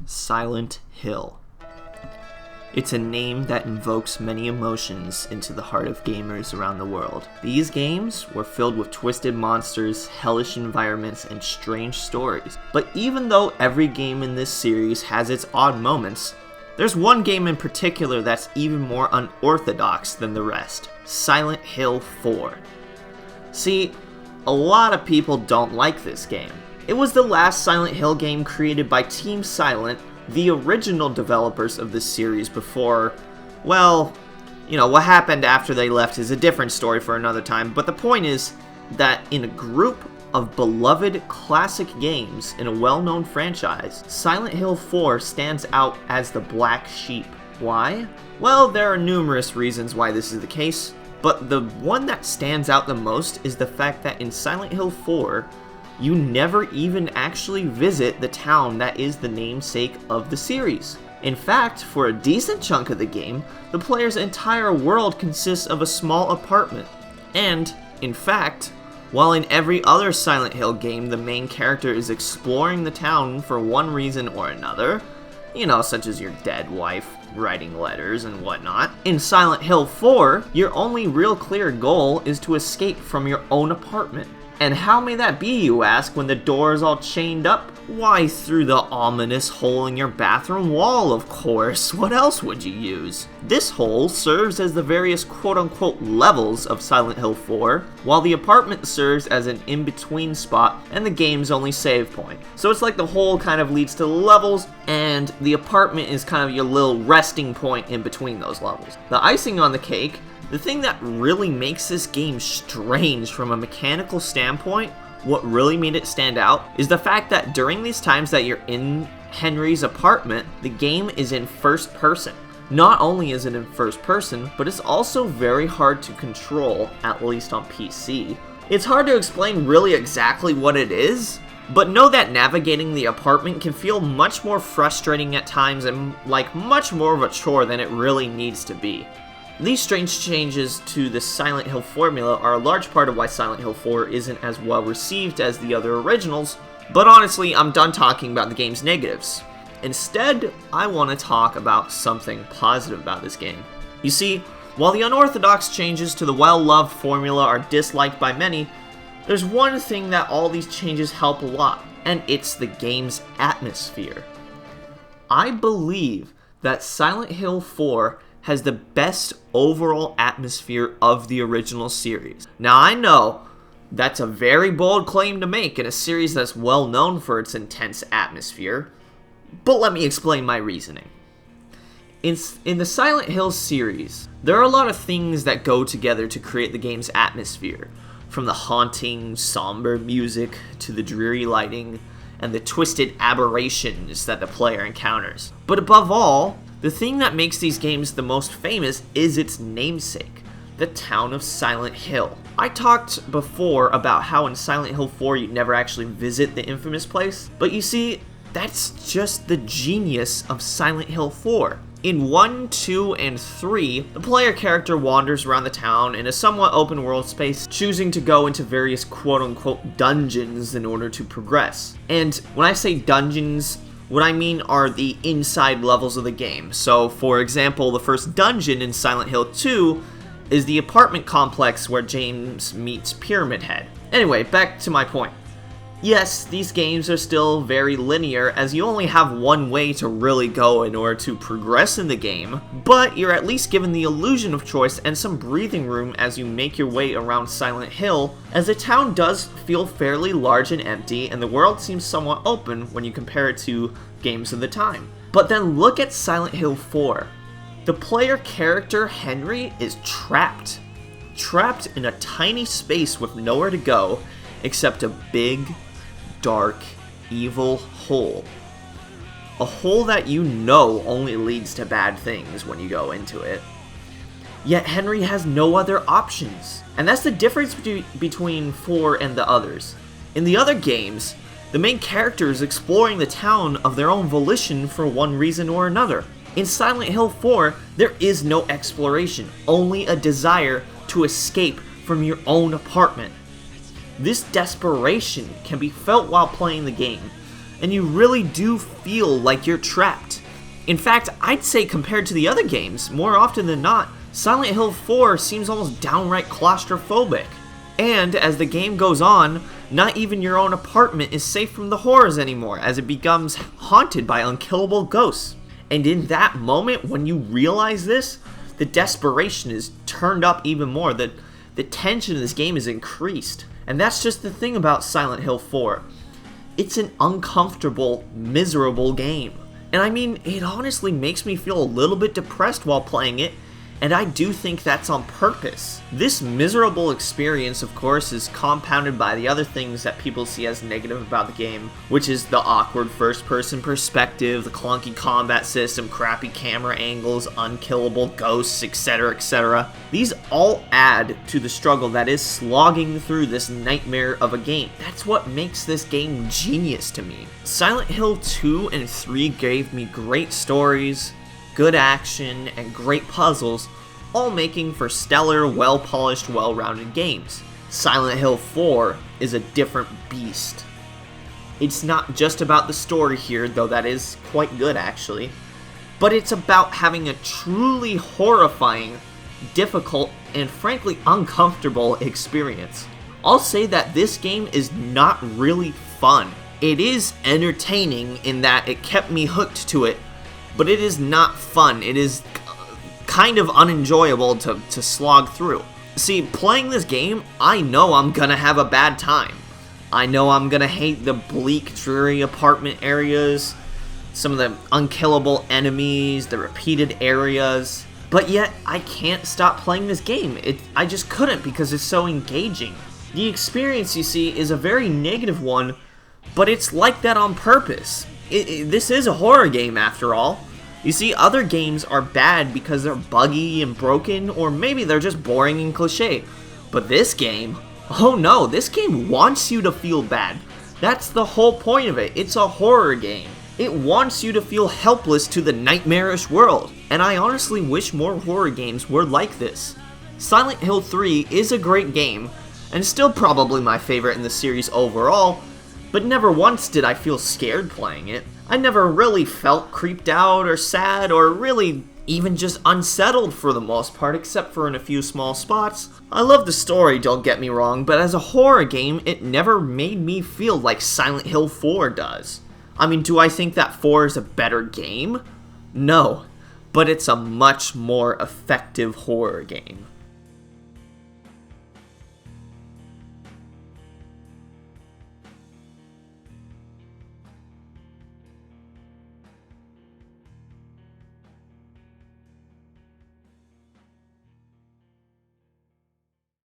Silent Hill. It's a name that invokes many emotions into the heart of gamers around the world. These games were filled with twisted monsters, hellish environments, and strange stories. But even though every game in this series has its odd moments, there's one game in particular that's even more unorthodox than the rest: Silent Hill 4. See, a lot of people don't like this game. It was the last Silent Hill game created by Team Silent, the original developers of this series before, well, what happened after they left is a different story for another time, but the point is that in a group of beloved classic games in a well-known franchise, Silent Hill 4 stands out as the black sheep. Why? Well, there are numerous reasons why this is the case, but the one that stands out the most is the fact that in Silent Hill 4, you never even actually visit the town that is the namesake of the series. In fact, for a decent chunk of the game, the player's entire world consists of a small apartment. And, in fact, while in every other Silent Hill game the main character is exploring the town for one reason or another, such as your dead wife writing letters and whatnot, in Silent Hill 4, your only real clear goal is to escape from your own apartment. And how may that be, you ask, when the door is all chained up? Why, through the ominous hole in your bathroom wall, of course. What else would you use? This hole serves as the various quote-unquote levels of Silent Hill 4, while the apartment serves as an in-between spot and the game's only save point. So it's like the hole kind of leads to the levels, and the apartment is kind of your little resting point in between those levels. The icing on the cake, the thing that really makes this game strange from a mechanical standpoint, what really made it stand out, is the fact that during these times that you're in Henry's apartment, the game is in first person. Not only is it in first person, but it's also very hard to control, at least on PC. It's hard to explain really exactly what it is, but know that navigating the apartment can feel much more frustrating at times and like much more of a chore than it really needs to be. These strange changes to the Silent Hill formula are a large part of why Silent Hill 4 isn't as well received as the other originals, but honestly, I'm done talking about the game's negatives. Instead, I want to talk about something positive about this game. You see, while the unorthodox changes to the well-loved formula are disliked by many, there's one thing that all these changes help a lot, and it's the game's atmosphere. I believe that Silent Hill 4 has the best overall atmosphere of the original series. Now, I know that's a very bold claim to make in a series that's well known for its intense atmosphere, but let me explain my reasoning. In the Silent Hill series, there are a lot of things that go together to create the game's atmosphere, from the haunting, somber music to the dreary lighting and the twisted aberrations that the player encounters. But above all, the thing that makes these games the most famous is its namesake, the town of Silent Hill. I talked before about how in Silent Hill 4 you'd never actually visit the infamous place, but you see, that's just the genius of Silent Hill 4. In 1, 2, and 3, the player character wanders around the town in a somewhat open world space, choosing to go into various quote-unquote dungeons in order to progress. And when I say dungeons, what I mean are the inside levels of the game. So, for example, the first dungeon in Silent Hill 2 is the apartment complex where James meets Pyramid Head. Anyway, back to my point. Yes, these games are still very linear, as you only have one way to really go in order to progress in the game, but you're at least given the illusion of choice and some breathing room as you make your way around Silent Hill, as the town does feel fairly large and empty, and the world seems somewhat open when you compare it to games of the time. But then look at Silent Hill 4. The player character, Henry, is trapped in a tiny space with nowhere to go, except a big, dark, evil hole. A hole that only leads to bad things when you go into it. Yet Henry has no other options. And that's the difference between 4 and the others. In the other games, the main character is exploring the town of their own volition for one reason or another. In Silent Hill 4, there is no exploration, only a desire to escape from your own apartment. This desperation can be felt while playing the game, and you really do feel like you're trapped. In fact, I'd say compared to the other games, more often than not, Silent Hill 4 seems almost downright claustrophobic. And as the game goes on, not even your own apartment is safe from the horrors anymore, as it becomes haunted by unkillable ghosts. And in that moment, when you realize this, the desperation is turned up even more. The tension in this game is increased. And that's just the thing about Silent Hill 4. It's an uncomfortable, miserable game. And I mean, it honestly makes me feel a little bit depressed while playing it, and I do think that's on purpose. This miserable experience, of course, is compounded by the other things that people see as negative about the game, which is the awkward first-person perspective, the clunky combat system, crappy camera angles, unkillable ghosts, etc., etc. These all add to the struggle that is slogging through this nightmare of a game. That's what makes this game genius to me. Silent Hill 2 and 3 gave me great stories, good action, and great puzzles, all making for stellar, well-polished, well-rounded games. Silent Hill 4 is a different beast. It's not just about the story here, though that is quite good actually, but it's about having a truly horrifying, difficult, and frankly uncomfortable experience. I'll say that this game is not really fun. It is entertaining in that it kept me hooked to it, but it is not fun. It is kind of unenjoyable to slog through. See, playing this game, I know I'm gonna have a bad time. I know I'm gonna hate the bleak, dreary apartment areas, some of the unkillable enemies, the repeated areas, but yet I can't stop playing this game. I just couldn't because it's so engaging. The experience, you see, is a very negative one, but it's like that on purpose. This is a horror game after all. You see, other games are bad because they're buggy and broken, or maybe they're just boring and cliche. But this game, oh no, this game wants you to feel bad. That's the whole point of it. It's a horror game. It wants you to feel helpless to the nightmarish world. And I honestly wish more horror games were like this. Silent Hill 3 is a great game, and still probably my favorite in the series overall, but never once did I feel scared playing it. I never really felt creeped out or sad or really even just unsettled for the most part, except for in a few small spots. I love the story, don't get me wrong, but as a horror game, it never made me feel like Silent Hill 4 does. I mean, do I think that 4 is a better game? No, but it's a much more effective horror game.